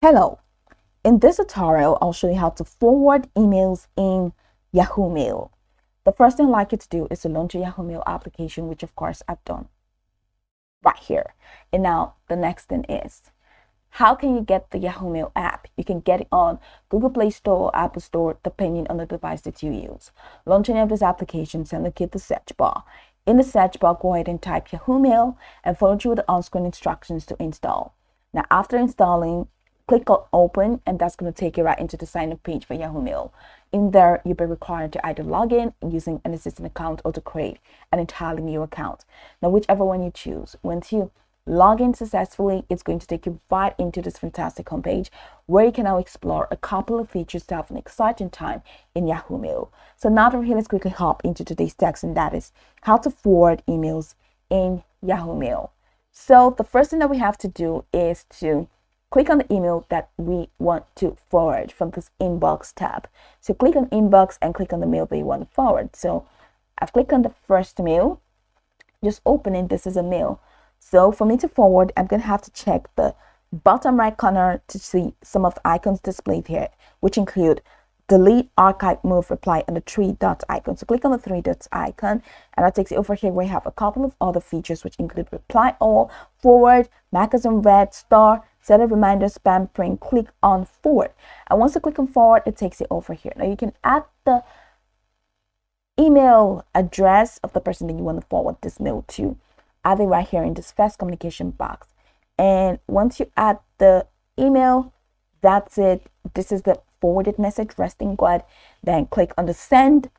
Hello, in this tutorial, I'll show you how to forward emails in Yahoo Mail. The first thing I'd like you to do is to launch a Yahoo Mail application, which of course I've done right here. And now the next thing is, how can you get the Yahoo Mail app? You can get it on Google Play Store or Apple Store, depending on the device that you use. Launch any of these applications and locate the search bar. In the search bar, go ahead and type Yahoo Mail and follow through the on-screen instructions to install. Now, after installing, click on open, and that's going to take you right into the sign up page for Yahoo Mail. In there, you'll be required to either log in using an existing account or to create an entirely new account. Now, whichever one you choose, once you log in successfully, it's going to take you right into this fantastic homepage where you can now explore a couple of features to have an exciting time in Yahoo Mail. So now that here, let's quickly hop into today's text, and that is how to forward emails in Yahoo Mail. So the first thing that we have to do is to click on the email that we want to forward from this inbox tab. So click on inbox and click on the mail that you want to forward. So I've clicked on the first mail, just opening. This is a mail. So for me to forward, I'm going to have to check the bottom right corner to see some of the icons displayed here, which include delete, archive, move, reply, and the three dots icon. So click on the three dots icon, and that takes you over here where you have a couple of other features, which include reply all, forward, mark as unread, star, set a reminder, spam, print. Click on forward, and once you click on forward, it takes you over here. Now you can add the email address of the person that you want to forward this mail to. Add it right here in this first communication box, and once you add the email, that's it. This is the forwarded message, resting good. Then click on the send.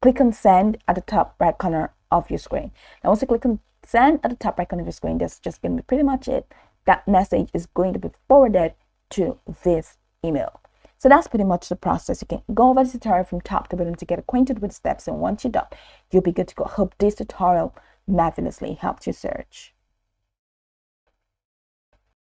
Click on send at the top right corner of your screen. Now once you click on send at the top right corner of your screen, that's just going to be pretty much it. That message is going to be forwarded to this email. So that's pretty much the process. You can go over the tutorial from top to bottom to get acquainted with the steps, and once you're done, you'll be good to go. Hope this tutorial marvelously helped you search.